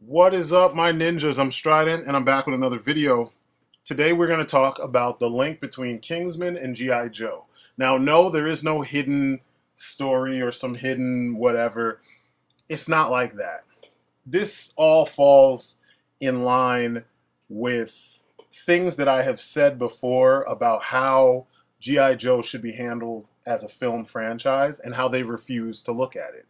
What is up, my ninjas? I'm Strydent, and I'm back with another video. Today we're going to talk about the link between Kingsman and GI Joe. Now, no, there is no hidden story or some hidden whatever. It's not like that. This all falls in line with things that I have said before about how GI Joe should be handled as a film franchise and how they refuse to look at it.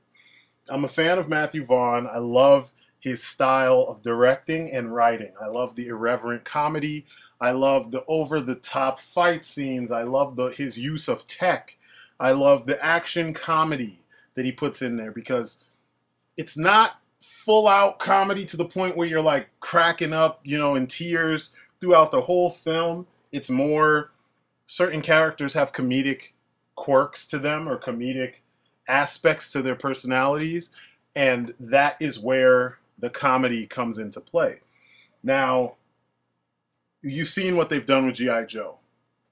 I'm a fan of Matthew Vaughn. I love his style of directing and writing. I love the irreverent comedy. I love the over-the-top fight scenes. I love his use of tech. I love the action comedy that he puts in there because it's not full-out comedy to the point where you're like cracking up, in tears throughout the whole film. It's more certain characters have comedic quirks to them or comedic aspects to their personalities, and that is where the comedy comes into play. Now, you've seen what they've done with G.I. Joe.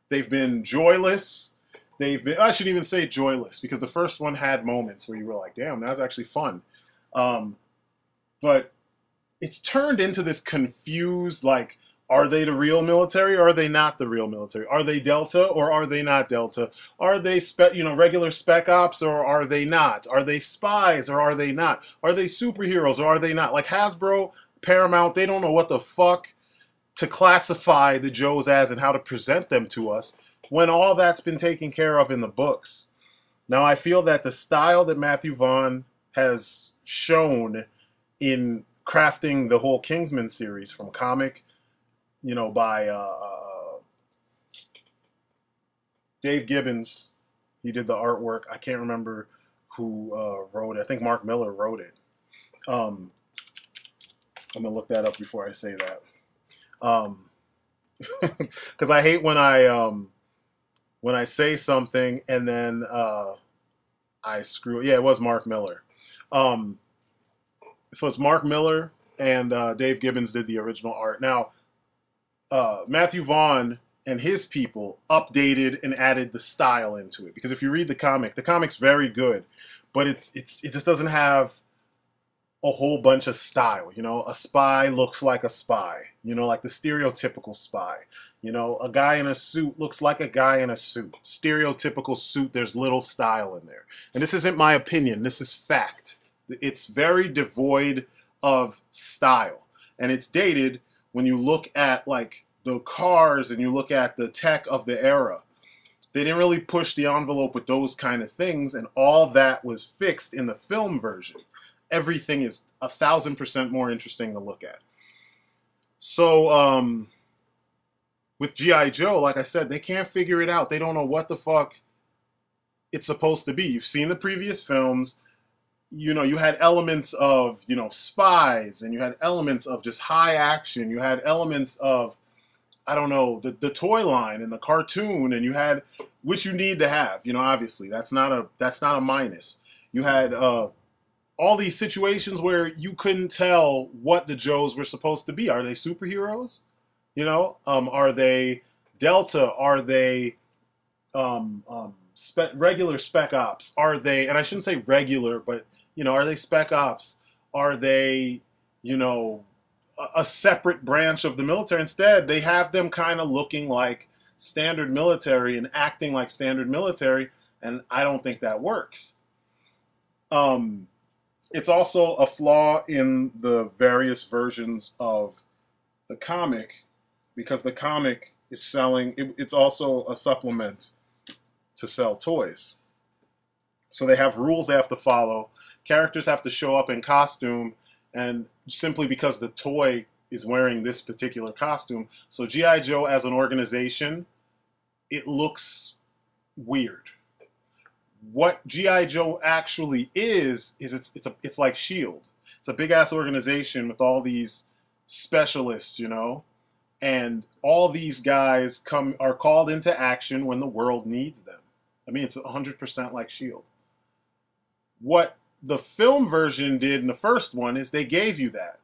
They've been joyless. I shouldn't even say joyless, because the first one had moments where you were like, damn, that was actually fun. But it's turned into this confused, like, are they the real military or are they not the real military? Are they Delta or are they not Delta? Are they regular spec ops or are they not? Are they spies or are they not? Are they superheroes or are they not? Like Hasbro, Paramount, they don't know what the fuck to classify the Joes as and how to present them to us when all that's been taken care of in the books. Now, I feel that the style that Matthew Vaughn has shown in crafting the whole Kingsman series from comic, by Dave Gibbons. He did the artwork. I can't remember who wrote it. I think Mark Miller wrote it. I'm gonna look that up before I say that, because I hate when I say something and then I screw it. Yeah, it was Mark Miller. So it's Mark Miller and Dave Gibbons did the original art. Now, Matthew Vaughn and his people updated and added the style into it, because if you read the comic's very good, but it just doesn't have a whole bunch of style. A spy looks like a spy, like the stereotypical spy. A guy in a suit looks like a guy in a suit. Stereotypical suit, there's little style in there. And this isn't my opinion, this is fact. It's very devoid of style, and it's dated. When you look at like the cars and you look at the tech of the era, they didn't really push the envelope with those kind of things, and all that was fixed in the film version. Everything is 1,000% more interesting to look at. So with G.I. Joe, like I said, they can't figure it out. They don't know what the fuck it's supposed to be. You've seen the previous films. You had elements of, spies, and you had elements of just high action. You had elements of, I don't know, the toy line and the cartoon, and you had, which you need to have, obviously. That's not a minus. You had all these situations where you couldn't tell what the Joes were supposed to be. Are they superheroes? Are they Delta? Are they regular spec ops? Are they, and I shouldn't say regular, but are they spec ops? Are they, a separate branch of the military? Instead, they have them kind of looking like standard military and acting like standard military, and I don't think that works. It's also a flaw in the various versions of the comic, because the comic is selling, it's also a supplement to sell toys. So they have rules they have to follow. Characters have to show up in costume, and simply because the toy is wearing this particular costume. So G.I. Joe as an organization, it looks weird. What G.I. Joe actually is it's like S.H.I.E.L.D. It's a big ass organization with all these specialists, and all these guys are called into action when the world needs them. I mean, it's 100% like S.H.I.E.L.D. What the film version did in the first one is they gave you that.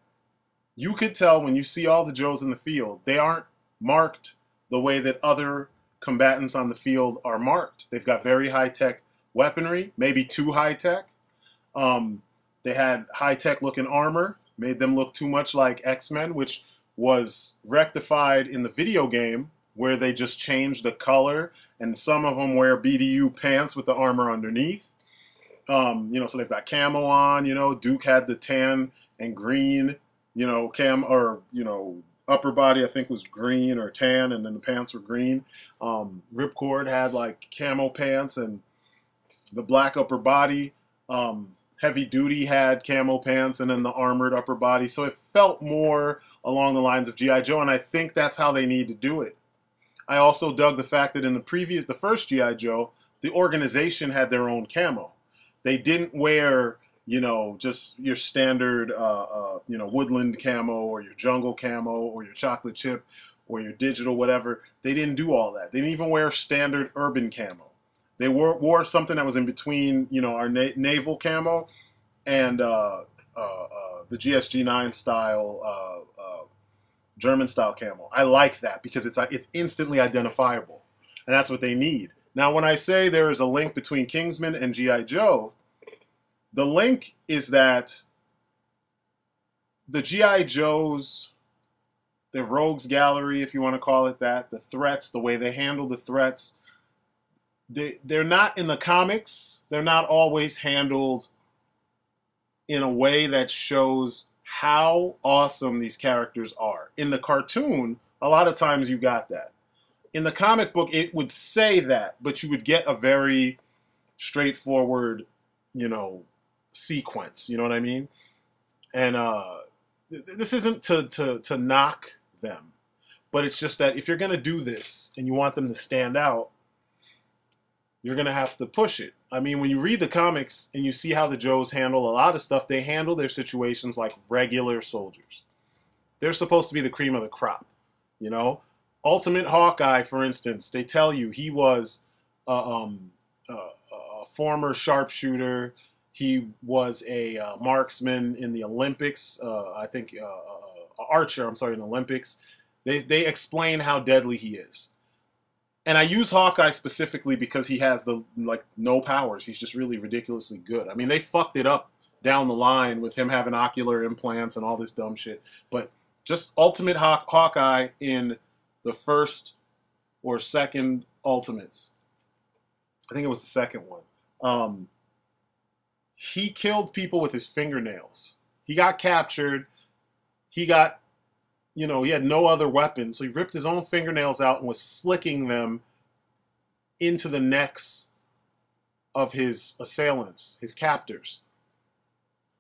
You could tell when you see all the Joes in the field, they aren't marked the way that other combatants on the field are marked. They've got very high-tech weaponry, maybe too high-tech. They had high-tech looking armor. made them look too much like X-Men, which was rectified in the video game where they just changed the color, and some of them wear BDU pants with the armor underneath. So they've got camo on, Duke had the tan and green, upper body I think was green or tan, and then the pants were green. Ripcord had like camo pants and the black upper body. Heavy Duty had camo pants and then the armored upper body. So it felt more along the lines of GI Joe, and I think that's how they need to do it. I also dug the fact that in the first GI Joe, the organization had their own camo. They didn't wear, just your standard, woodland camo or your jungle camo or your chocolate chip or your digital whatever. They didn't do all that. They didn't even wear standard urban camo. They wore something that was in between, our naval camo and the GSG-9 style, German style camo. I like that because it's instantly identifiable, and that's what they need. Now, when I say there is a link between Kingsman and GI Joe, the link is that the GI Joes, the Rogues Gallery, if you want to call it that, the threats, the way they handle the threats, they're not in the comics. They're not always handled in a way that shows how awesome these characters are. In the cartoon, a lot of times you got that. In the comic book, it would say that, but you would get a very straightforward, sequence. You know what I mean? And this isn't to knock them, but it's just that if you're going to do this and you want them to stand out, you're going to have to push it. I mean, when you read the comics and you see how the Joes handle a lot of stuff, they handle their situations like regular soldiers. They're supposed to be the cream of the crop, Ultimate Hawkeye, for instance, they tell you he was a former sharpshooter. He was a marksman in the Olympics. Archer, in the Olympics. They explain how deadly he is. And I use Hawkeye specifically because he has no powers. He's just really ridiculously good. I mean, they fucked it up down the line with him having ocular implants and all this dumb shit. But just Ultimate Hawkeye in the first or second Ultimates. I think it was the second one. He killed people with his fingernails. He got captured. He got... he had no other weapon, so he ripped his own fingernails out and was flicking them into the necks of his assailants, his captors.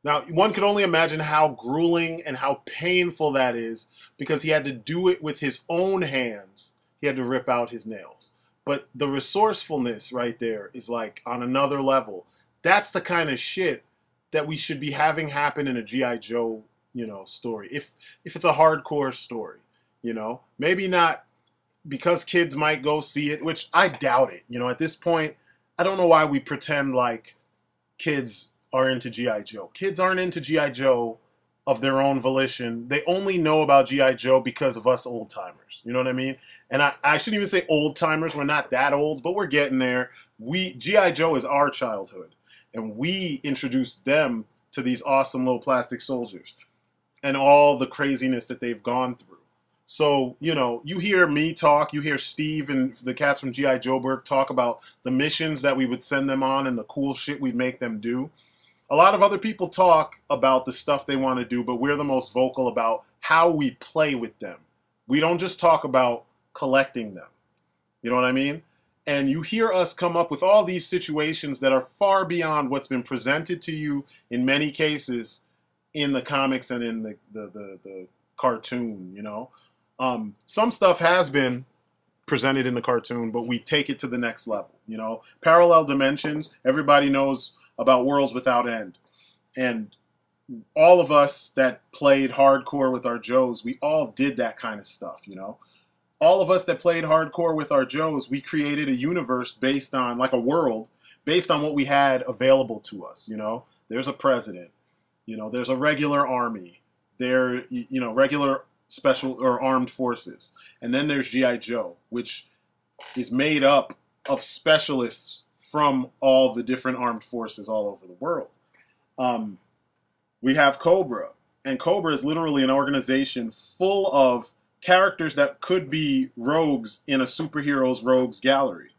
Now, one could only imagine how grueling and how painful that is because he had to do it with his own hands. He had to rip out his nails. But the resourcefulness right there is like on another level. That's the kind of shit that we should be having happen in a G.I. Joe story. If it's a hardcore story, maybe not because kids might go see it, which I doubt it. At this point, I don't know why we pretend like kids are into G.I. Joe. Kids aren't into G.I. Joe of their own volition. They only know about G.I. Joe because of us old timers. You know what I mean? And I shouldn't even say old timers. We're not that old, but we're getting there. G.I. Joe is our childhood, and we introduced them to these awesome little plastic soldiers and all the craziness that they've gone through. So, you hear me talk, you hear Steve and the cats from G.I. Joeberg talk about the missions that we would send them on and the cool shit we'd make them do. A lot of other people talk about the stuff they want to do, but we're the most vocal about how we play with them. We don't just talk about collecting them. You know what I mean? And you hear us come up with all these situations that are far beyond what's been presented to you in many cases in the comics and in the cartoon, Some stuff has been presented in the cartoon, but we take it to the next level, Parallel dimensions, everybody knows about Worlds Without End. And all of us that played hardcore with our Joes, we all did that kind of stuff, All of us that played hardcore with our Joes, we created a universe based on, like a world, based on what we had available to us, There's a president. There's a regular army. There, regular special or armed forces. And then there's G.I. Joe, which is made up of specialists from all the different armed forces all over the world. We have Cobra. And Cobra is literally an organization full of characters that could be rogues in a superheroes rogues gallery.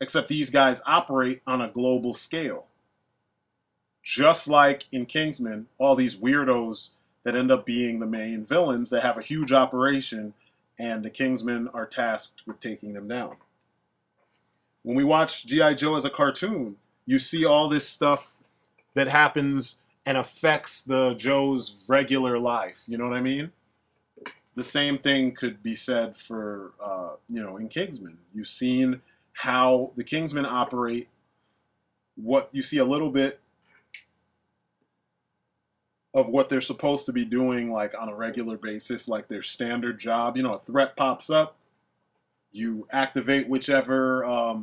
Except these guys operate on a global scale. Just like in Kingsman, all these weirdos that end up being the main villains that have a huge operation, and the Kingsmen are tasked with taking them down. When we watch GI Joe as a cartoon, you see all this stuff that happens and affects the Joe's regular life. You know what I mean? The same thing could be said for, in Kingsman. You've seen how the Kingsmen operate. What you see a little bit of what they're supposed to be doing, like on a regular basis, like their standard job. A threat pops up, you activate whichever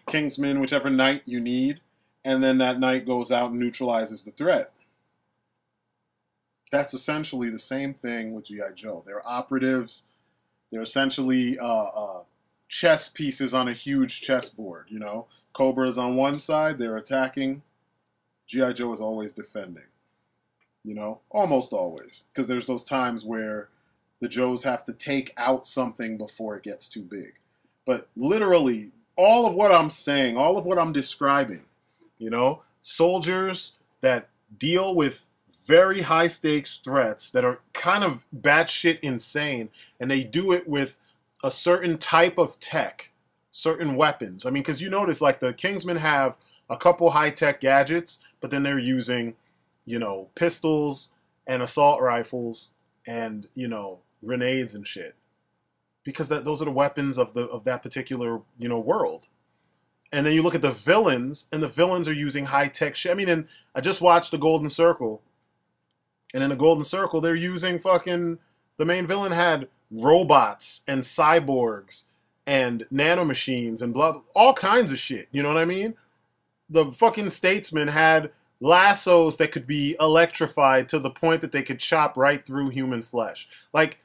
Kingsman, whichever knight you need, and then that knight goes out and neutralizes the threat. That's essentially the same thing with GI Joe. They're operatives. They're essentially chess pieces on a huge chessboard. Cobra is on one side, they're attacking. GI Joe is always defending. Almost always, because there's those times where the Joes have to take out something before it gets too big. But literally, all of what I'm saying, all of what I'm describing, soldiers that deal with very high stakes threats that are kind of batshit insane, and they do it with a certain type of tech, certain weapons. I mean, because you notice, like, the Kingsmen have a couple high-tech gadgets, but then they're using pistols and assault rifles and, grenades and shit. Because those are the weapons of that particular, world. And then you look at the villains, and the villains are using high-tech shit. I mean, and I just watched The Golden Circle. And in The Golden Circle, they're using the main villain had robots and cyborgs and nanomachines and all kinds of shit. You know what I mean? The fucking statesman had lassos that could be electrified to the point that they could chop right through human flesh. Like,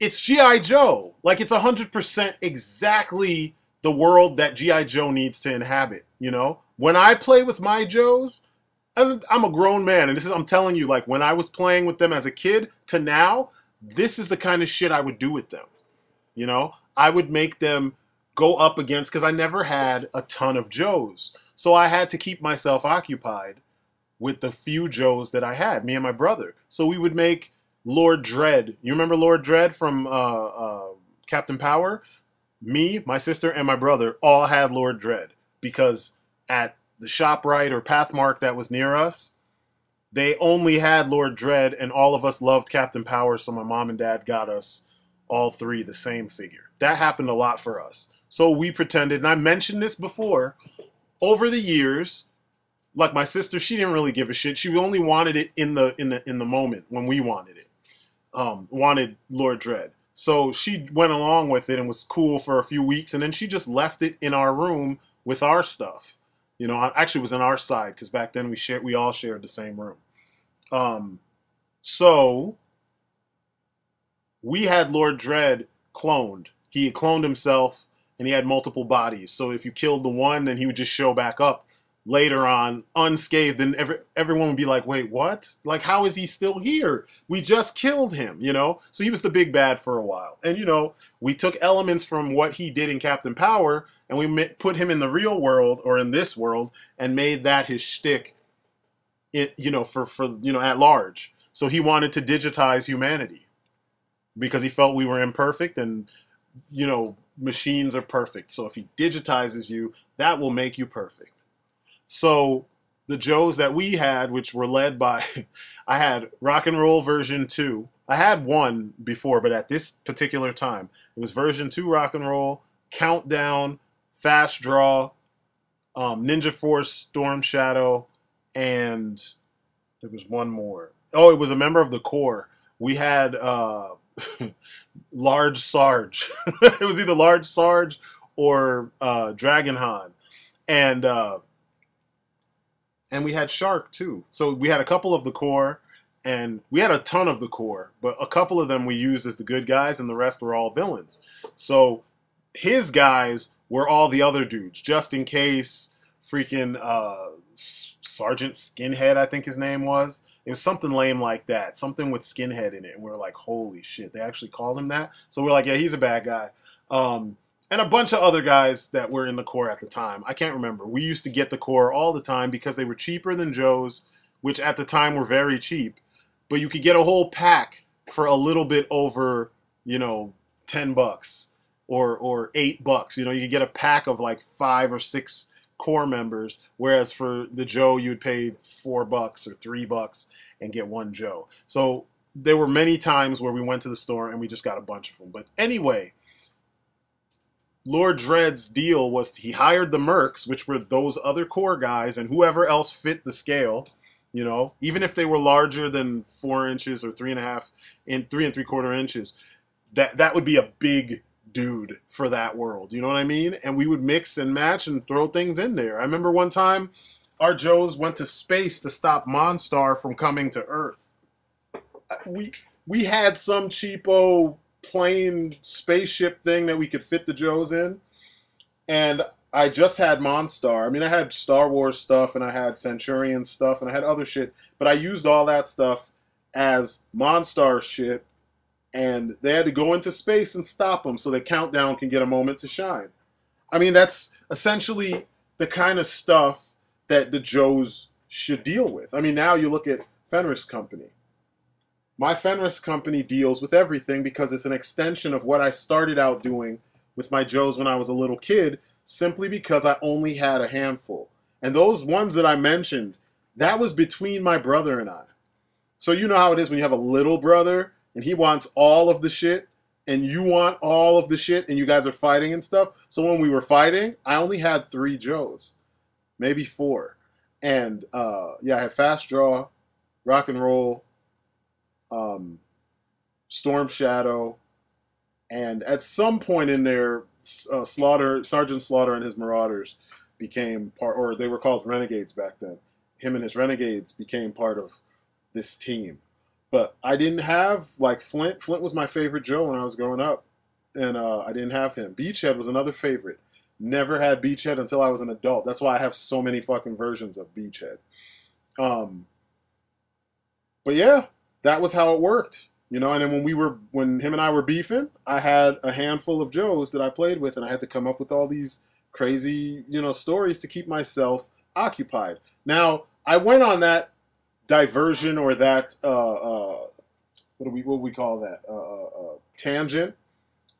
it's G.I. Joe. Like, it's 100% exactly the world that G.I. Joe needs to inhabit, When I play with my Joes, I'm a grown man, and I'm telling you, like, when I was playing with them as a kid to now, this is the kind of shit I would do with them, I would make them go up against, because I never had a ton of Joes. So I had to keep myself occupied with the few Joes that I had, me and my brother. So we would make Lord Dredd. You remember Lord Dredd from Captain Power? Me, my sister, and my brother all had Lord Dredd, because at the ShopRite or Pathmark that was near us, they only had Lord Dredd, and all of us loved Captain Power, so my mom and dad got us all three the same figure. That happened a lot for us. So we pretended, and I mentioned this before, over the years, like my sister, she didn't really give a shit. She only wanted it in the moment when we wanted it. Wanted Lord Dredd. So she went along with it and was cool for a few weeks, and then she just left it in our room with our stuff. Actually it was on our side, because back then we all shared the same room. So we had Lord Dredd cloned. He had cloned himself, and he had multiple bodies. So if you killed the one, then he would just show back up later on unscathed, and everyone would be like, wait, what? Like, how is he still here? We just killed him, So he was the big bad for a while. And, we took elements from what he did in Captain Power, and we put him in the real world, or in this world, and made that his shtick, at large. So he wanted to digitize humanity, because he felt we were imperfect, and, machines are perfect. So if he digitizes you, that will make you perfect. So the Joes that we had, which were led by, I had Rock and Roll version 2. I had one before, but at this particular time, it was version 2 Rock and Roll, Countdown, Fast Draw, Ninja Force, Storm Shadow, and there was one more. Oh, it was a member of the Corps. We had Large Sarge. It was either Large Sarge or Dragonhan. And we had Shark too. So we had a couple of the Corps, and we had a ton of the Corps, but a couple of them we used as the good guys, and the rest were all villains. So his guys were all the other dudes, just in case freaking Sergeant Skinhead, I think his name was. It was something lame like that, something with skinhead in it, and we were like, holy shit, they actually called him that. So we're like, yeah, he's a bad guy. And a bunch of other guys that were in the core at the time. I can't remember. We used to get the core all the time because they were cheaper than Joe's, which at the time were very cheap. But you could get a whole pack for a little bit over, $10 or $8. You could get a pack of like 5 or 6 core members, whereas for the Joe you'd pay $4 or $3 and get one Joe. So there were many times where we went to the store and we just got a bunch of them. But anyway, Lord Dredd's deal was he hired the mercs, which were those other core guys and whoever else fit the scale, even if they were larger than 4 inches or 3.5 and 3 3/4 inches, that would be a big dude for that world. You know what I mean? And we would mix and match and throw things in there. I remember one time our Joes went to space to stop Monstar from coming to Earth. We had some cheapo plane spaceship thing that we could fit the Joes in, and I just had Monstar. I mean, I had Star Wars stuff and I had Centurion stuff and I had other shit, but I used all that stuff as Monstar shit, and they had to go into space and stop them so that Countdown can get a moment to shine. I mean, that's essentially the kind of stuff that the Joes should deal with. I mean, now you look at Fenris Company. My Fenris Company deals with everything because it's an extension of what I started out doing with my Joes when I was a little kid, simply because I only had a handful. And those ones that I mentioned, that was between my brother and I. So you know how it is when you have a little brother and he wants all of the shit and you want all of the shit and you guys are fighting and stuff. So when we were fighting, I only had 3 Joes, maybe 4. And yeah, I had Fast Draw, Rock and Roll, Storm Shadow, and at some point in there, Sergeant Slaughter and his Marauders became part, or they were called Renegades back then. Him and his Renegades became part of this team. But I didn't have, like, Flint. Flint was my favorite Joe when I was growing up, and I didn't have him. Beachhead was another favorite. Never had Beachhead until I was an adult. That's why I have so many fucking versions of Beachhead. But yeah, that was how it worked. And then when him and I were beefing, I had a handful of Joes that I played with, and I had to come up with all these crazy, stories to keep myself occupied. Now, I went on that diversion or that what we call that tangent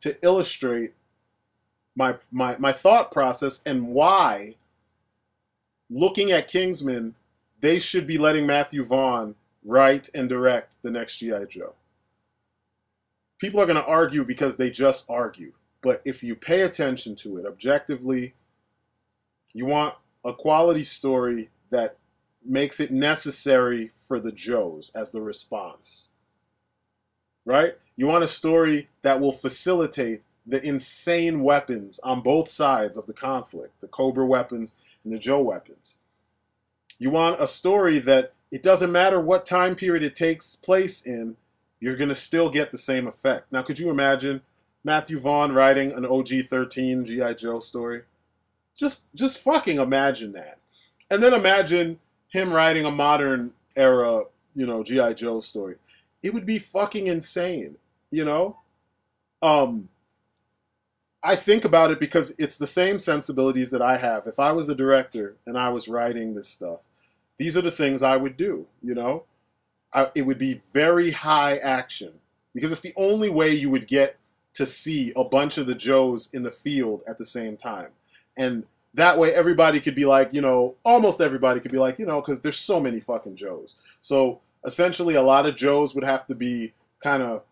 to illustrate my thought process and why, looking at Kingsman, they should be letting Matthew Vaughn write and direct the next GI Joe. People are going to argue because they just argue, but if you pay attention to it objectively, you want a quality story that makes it necessary for the Joes as the response, right? You want a story that will facilitate the insane weapons on both sides of the conflict, the Cobra weapons and the Joe weapons. You want a story that it doesn't matter what time period it takes place in, you're going to still get the same effect. Now, could you imagine Matthew Vaughn writing an OG-13 G.I. Joe story? Just fucking imagine that. And then imagine him writing a modern era, G.I. Joe story. It would be fucking insane, I think about it because it's the same sensibilities that I have. If I was a director and I was writing this stuff, these are the things I would do, it would be very high action because it's the only way you would get to see a bunch of the Joes in the field at the same time. And that way everybody could be like, almost everybody could be like, because there's so many fucking Joes. So essentially a lot of Joes would have to be kind of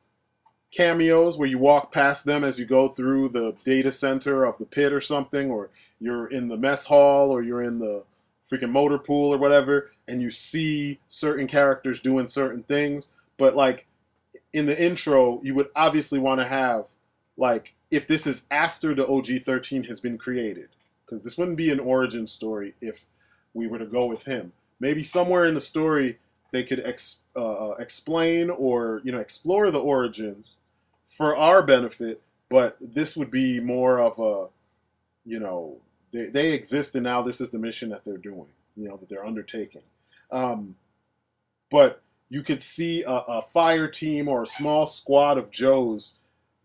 cameos where you walk past them as you go through the data center of the pit or something, or you're in the mess hall, or you're in the freaking motor pool or whatever, and you see certain characters doing certain things. But like in the intro, you would obviously want to have, like, if this is after the OG-13 has been created, because this wouldn't be an origin story if we were to go with him. Maybe somewhere in the story they could explain or explore the origins for our benefit, but this would be more of a, they exist and now this is the mission that they're doing, that they're undertaking. But you could see a fire team or a small squad of Joes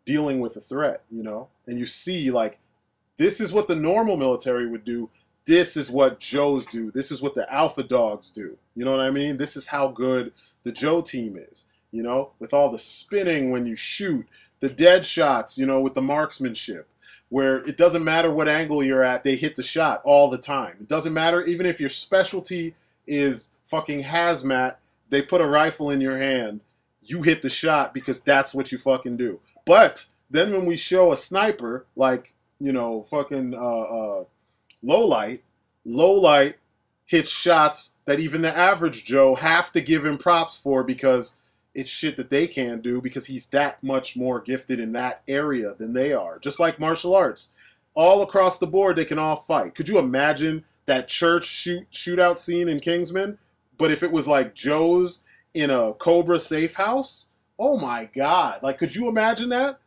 dealing with a threat, you know? And you see, like, this is what the normal military would do. This is what Joes do. This is what the Alpha Dogs do. You know what I mean? This is how good the Joe team is, you know? With all the spinning when you shoot, the dead shots, you know, with the marksmanship, where it doesn't matter what angle you're at, they hit the shot all the time. It doesn't matter, even if your specialty is fucking hazmat, they put a rifle in your hand, you hit the shot because that's what you fucking do. But then when we show a sniper, like, you know, fucking Lowlight, Lowlight hits shots that even the average Joe have to give him props for because it's shit that they can't do because he's that much more gifted in that area than they are. Just like martial arts. All across the board, they can all fight. Could you imagine that church shootout scene in Kingsman? But if it was like Joe's in a Cobra safe house? Oh my God. Like, could you imagine that?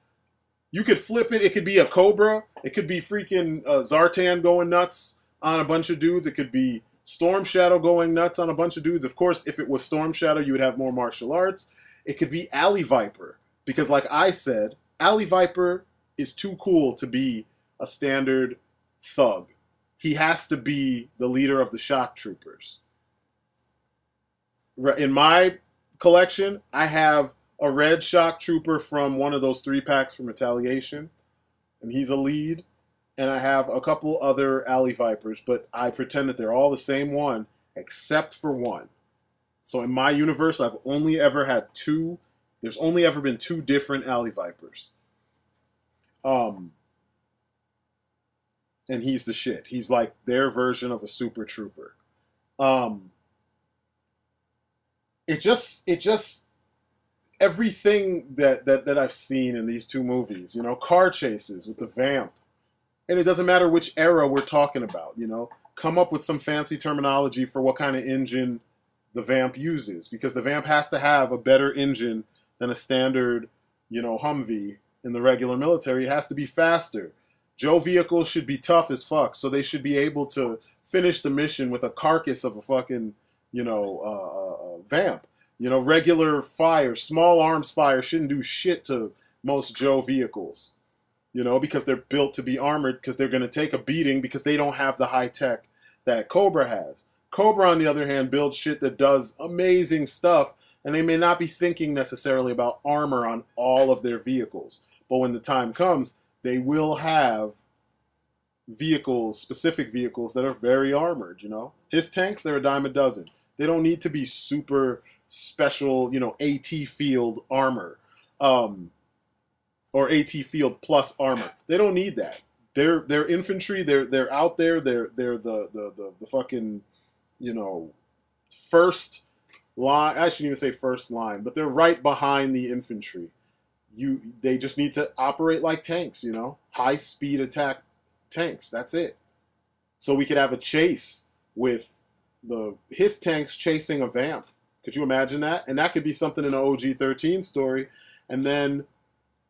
You could flip it. It could be a Cobra. It could be freaking Zartan going nuts on a bunch of dudes. It could be Storm Shadow going nuts on a bunch of dudes. Of course, if it was Storm Shadow, you would have more martial arts. It could be Alley Viper. Because like I said, Alley Viper is too cool to be a standard thug. He has to be the leader of the shock troopers. In my collection, I have a red shock trooper from one of those 3-packs from Retaliation, and he's a lead. And I have a couple other Alley Vipers, but I pretend that they're all the same one, except for one. So in my universe, I've only ever had two. There's only ever been 2 different Alley Vipers. And he's the shit. He's like their version of a super trooper. It just everything that I've seen in these 2 movies, you know, car chases with the vamp. And it doesn't matter which era we're talking about, you know. Come up with some fancy terminology for what kind of engine the vamp uses, because the vamp has to have a better engine than a standard, you know, Humvee in the regular military. It has to be faster. Joe vehicles should be tough as fuck, so they should be able to finish the mission with a carcass of a fucking, you know, vamp. You know, regular fire, small arms fire shouldn't do shit to most Joe vehicles, you know, because they're built to be armored, because they're going to take a beating because they don't have the high tech that Cobra has. Cobra, on the other hand, builds shit that does amazing stuff, and they may not be thinking necessarily about armor on all of their vehicles. But when the time comes, they will have vehicles, specific vehicles that are very armored, you know. His tanks, they're a dime a dozen. They don't need to be super special, you know, AT field armor, or AT field plus armor. They don't need that. They're infantry. They're out there. They're the fucking, you know, first line. I shouldn't even say first line, but they're right behind the infantry. They just need to operate like tanks, you know, high speed attack tanks. That's it. So we could have a chase with his tanks chasing a vamp. Could you imagine that? And that could be something in an OG-13 story. And then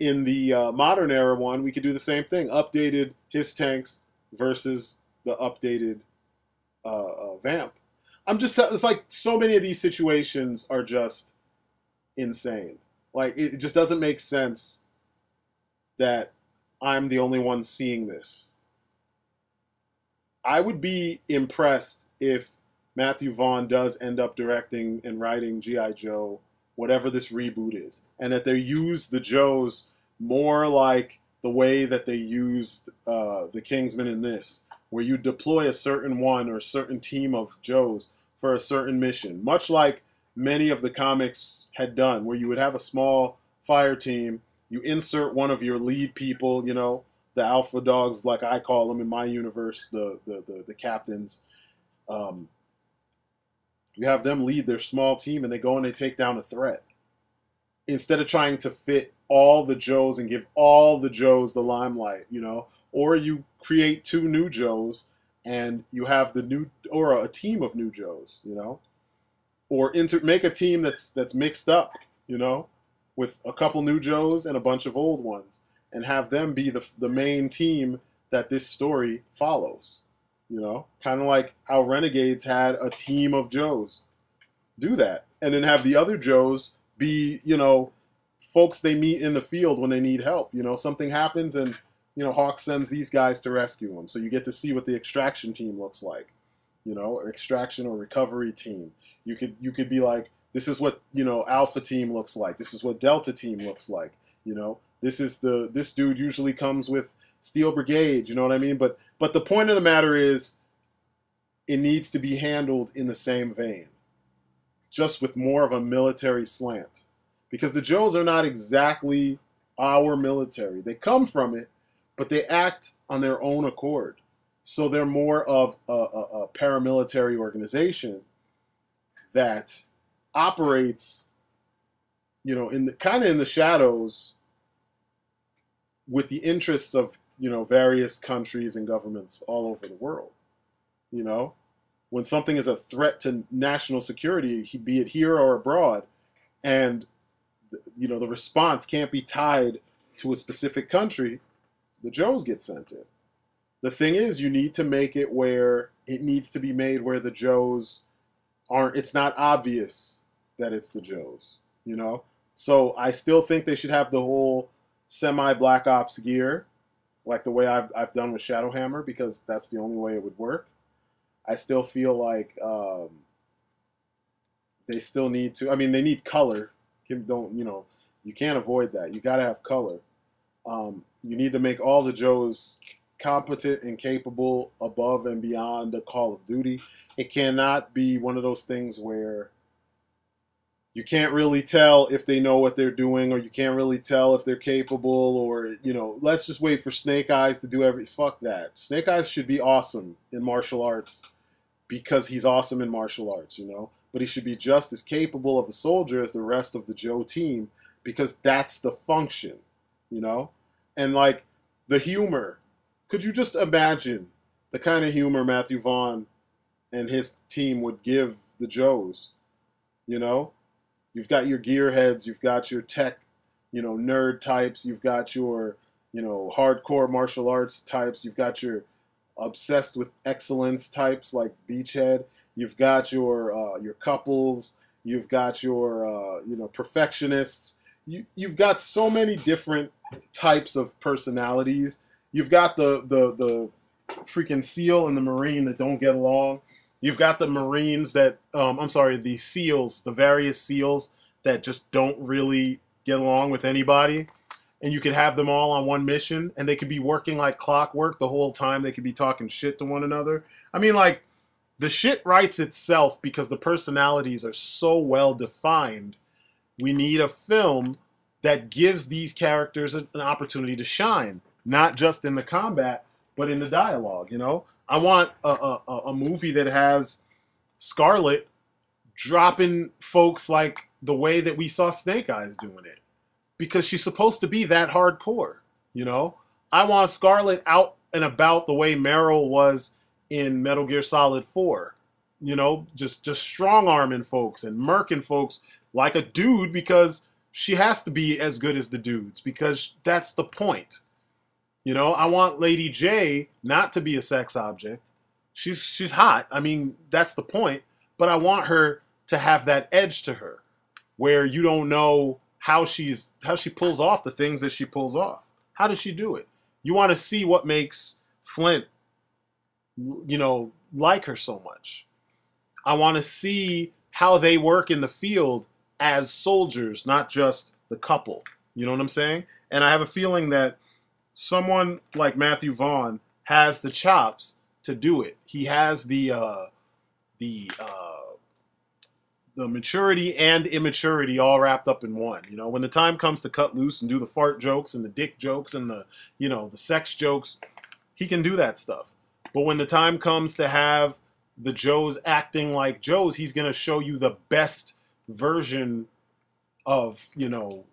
in the modern era one, we could do the same thing. Updated his tanks versus the updated vamp. It's like so many of these situations are just insane. Like, it just doesn't make sense that I'm the only one seeing this. I would be impressed if Matthew Vaughn does end up directing and writing GI Joe, whatever this reboot is, and that they use the Joes more like the way that they used the Kingsman in this, where you deploy a certain one or a certain team of Joes for a certain mission, much like many of the comics had done, where you would have a small fire team, you insert one of your lead people, you know, the alpha dogs, like I call them in my universe, the captains. You have them lead their small team, and they go and they take down a threat. Instead of trying to fit all the Joes and give all the Joes the limelight, you know, or you create 2 new Joes and you have or a team of new Joes, you know, or make a team that's mixed up, you know, with a couple new Joes and a bunch of old ones, and have them be the main team that this story follows. You know, kind of like how Renegades had a team of Joes. Do that. And then have the other Joes be, you know, folks they meet in the field when they need help. You know, something happens and, you know, Hawk sends these guys to rescue them. So you get to see what the extraction team looks like. You know, extraction or recovery team. You could be like, this is what, you know, Alpha team looks like. This is what Delta team looks like. You know, this dude usually comes with Steel Brigade, you know what I mean? But the point of the matter is it needs to be handled in the same vein, just with more of a military slant. Because the Joes are not exactly our military. They come from it, but they act on their own accord. So they're more of a paramilitary organization that operates, you know, in the kind of in the shadows with the interests of, you know, various countries and governments all over the world. You know, when something is a threat to national security, be it here or abroad, and you know the response can't be tied to a specific country, the Joes get sent in. The thing is, you need to make it where it needs to be made where the Joes aren't. It's not obvious that it's the Joes. You know, so I still think they should have the whole semi-Black Ops gear, like the way I've done with Shadowhammer, because that's the only way it would work. I still feel like they still need to. I mean, they need color. Don't, you know? You can't avoid that. You got to have color. You need to make all the Joes competent and capable above and beyond the Call of Duty. It cannot be one of those things where you can't really tell if they know what they're doing, or you can't really tell if they're capable, or, you know, let's just wait for Snake Eyes to do fuck that. Snake Eyes should be awesome in martial arts because he's awesome in martial arts, you know? But he should be just as capable of a soldier as the rest of the Joe team, because that's the function, you know? And like the humor, could you just imagine the kind of humor Matthew Vaughn and his team would give the Joes, you know? You've got your gearheads, you've got your tech, you know, nerd types, you've got your, you know, hardcore martial arts types, you've got your obsessed with excellence types like Beachhead, you've got your couples, you've got your you know, perfectionists. You've got so many different types of personalities. You've got the freaking SEAL and the Marine that don't get along. You've got the Marines that, I'm sorry, the SEALs, the various SEALs that just don't really get along with anybody. And you could have them all on one mission, and they could be working like clockwork the whole time. They could be talking shit to one another. I mean, like, the shit writes itself because the personalities are so well defined. We need a film that gives these characters an opportunity to shine, not just in the combat, but in the dialogue, you know? I want a movie that has Scarlet dropping folks like the way that we saw Snake Eyes doing it, because she's supposed to be that hardcore, you know? I want Scarlet out and about the way Meryl was in Metal Gear Solid 4, you know? Just strong-arming folks and murking folks like a dude, because she has to be as good as the dudes, because that's the point. You know, I want Lady J not to be a sex object. She's hot. I mean, that's the point. But I want her to have that edge to her, where you don't know how she pulls off the things that she pulls off. How does she do it? You want to see what makes Flint, you know, like her so much. I want to see how they work in the field as soldiers, not just the couple. You know what I'm saying? And I have a feeling that someone like Matthew Vaughn has the chops to do it. He has the maturity and immaturity all wrapped up in one. You know, when the time comes to cut loose and do the fart jokes and the dick jokes and the, you know, the sex jokes, he can do that stuff. But when the time comes to have the Joes acting like Joes, he's going to show you the best version of, you know,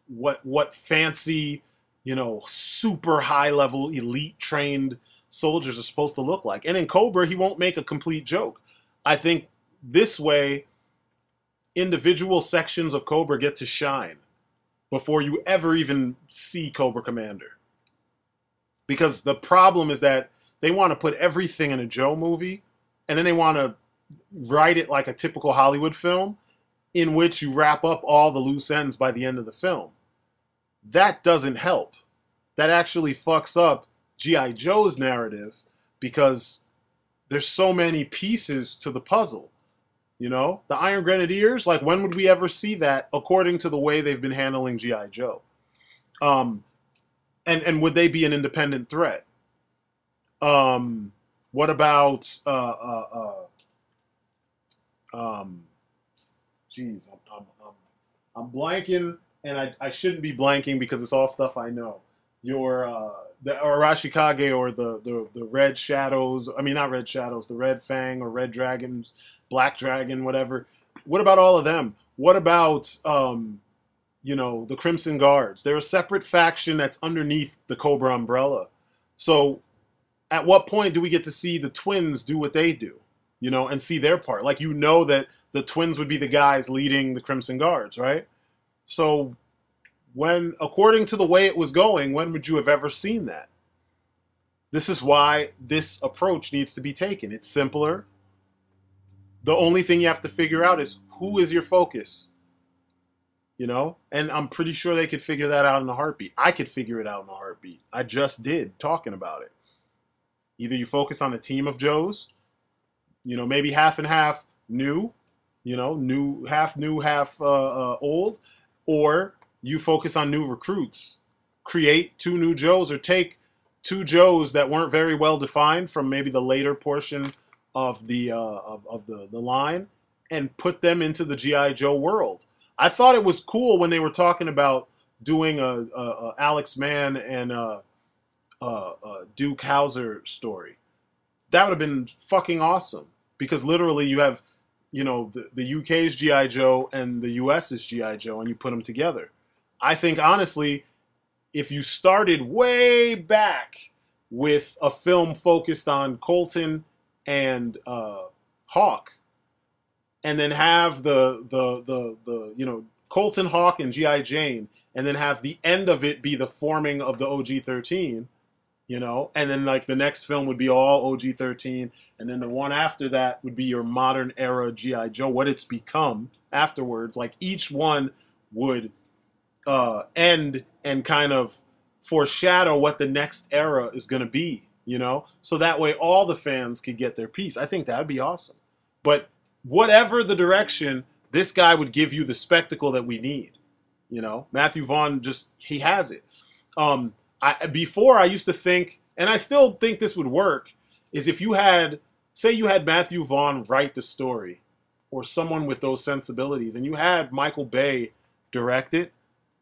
what fancy, you know, super high level elite trained soldiers are supposed to look like. And in Cobra, he won't make a complete joke. I think this way, individual sections of Cobra get to shine before you ever even see Cobra Commander. Because the problem is that they want to put everything in a Joe movie, and then they want to write it like a typical Hollywood film in which you wrap up all the loose ends by the end of the film. That doesn't help. That actually fucks up GI Joe's narrative because there's so many pieces to the puzzle. You know, the Iron Grenadiers, like when would we ever see that according to the way they've been handling GI Joe? And would they be an independent threat? What about geez, I'm blanking, and I shouldn't be blanking because it's all stuff I know. Your the Arashikage or the Red Shadows. I mean, not Red Shadows. The Red Fang or Red Dragons, Black Dragon, whatever. What about all of them? What about you know, the Crimson Guards? They're a separate faction that's underneath the Cobra umbrella. So, at what point do we get to see the twins do what they do? You know, and see their part. Like, you know that the twins would be the guys leading the Crimson Guards, right? So, when, according to the way it was going, when would you have ever seen that? This is why this approach needs to be taken. It's simpler. The only thing you have to figure out is who is your focus? You know? And I'm pretty sure they could figure that out in a heartbeat. I could figure it out in a heartbeat. I just did, talking about it. Either you focus on a team of Joes, you know, maybe half and half new, you know, half old, or you focus on new recruits. Create two new Joes, or take two Joes that weren't very well defined from maybe the later portion of the line and put them into the GI Joe world. I thought it was cool when they were talking about doing a Alex Mann and Duke Hauser story. That would have been fucking awesome, because literally you have, you know, the UK's GI Joe and the US's GI Joe, and you put them together. I think honestly, if you started way back with a film focused on Colton and Hawk, and then have the you know, Colton, Hawk, and G.I. Jane, and then have the end of it be the forming of the OG-13, you know, and then like the next film would be all OG-13, and then the one after that would be your modern era G.I. Joe, what it's become afterwards. Like each one would end and kind of foreshadow what the next era is going to be, you know, so that way all the fans could get their piece. I think that would be awesome. But whatever the direction, this guy would give you the spectacle that we need. You know, Matthew Vaughn just, he has it. Before I used to think, and I still think this would work, is if you had, say you had Matthew Vaughn write the story, or someone with those sensibilities, and you had Michael Bay direct it.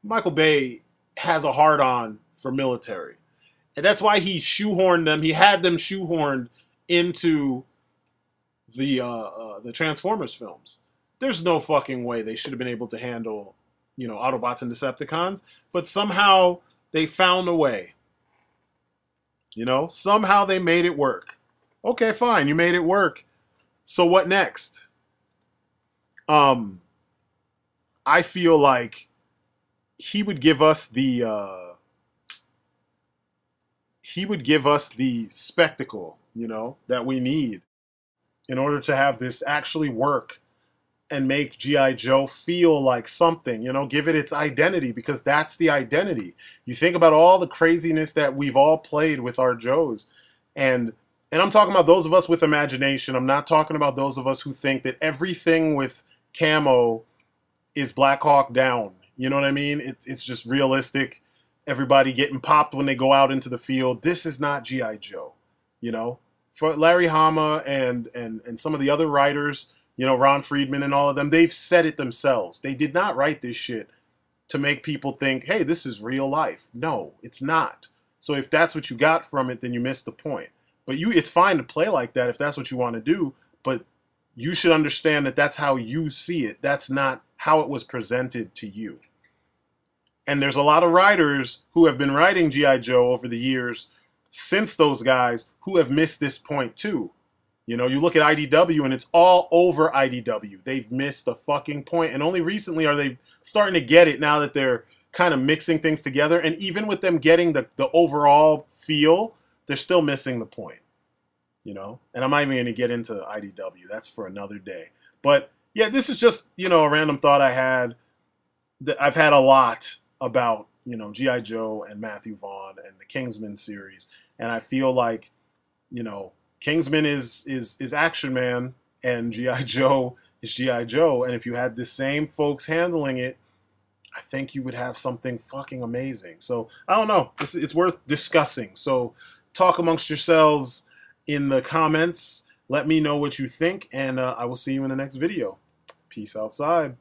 Michael Bay has a hard-on for military. And that's why he shoehorned them, he had them shoehorned into the Transformers films. There's no fucking way they should have been able to handle, you know, Autobots and Decepticons, but somehow they found a way. You know, somehow they made it work. Okay, fine, you made it work. So what next? I feel like he would give us the spectacle, you know, that we need in order to have this actually work and make G.I. Joe feel like something, you know, give it its identity, because that's the identity. You think about all the craziness that we've all played with our Joes, and I'm talking about those of us with imagination. I'm not talking about those of us who think that everything with camo is Black Hawk Down. You know what I mean? It's just realistic. Everybody getting popped when they go out into the field. This is not G.I. Joe, you know? For Larry Hama and some of the other writers, you know, Ron Friedman and all of them, they've said it themselves. They did not write this shit to make people think, hey, this is real life. No, it's not. So if that's what you got from it, then you missed the point. But it's fine to play like that if that's what you want to do, but you should understand that that's how you see it. That's not how it was presented to you. And there's a lot of writers who have been writing G.I. Joe over the years since those guys who have missed this point too. You know, you look at IDW and it's all over IDW. They've missed the fucking point. And only recently are they starting to get it, now that they're kind of mixing things together. And even with them getting the overall feel, they're still missing the point. you know. And I'm not even going to get into IDW. That's for another day. But yeah, this is just, you know, a random thought I had. I've had a lot about, you know, GI Joe and Matthew Vaughn and the Kingsman series, and I feel like, you know, Kingsman is Action Man and GI Joe is GI Joe, and if you had the same folks handling it, I think you would have something fucking amazing. So I don't know. It's worth discussing. So talk amongst yourselves in the comments. Let me know what you think, and I will see you in the next video. Peace outside.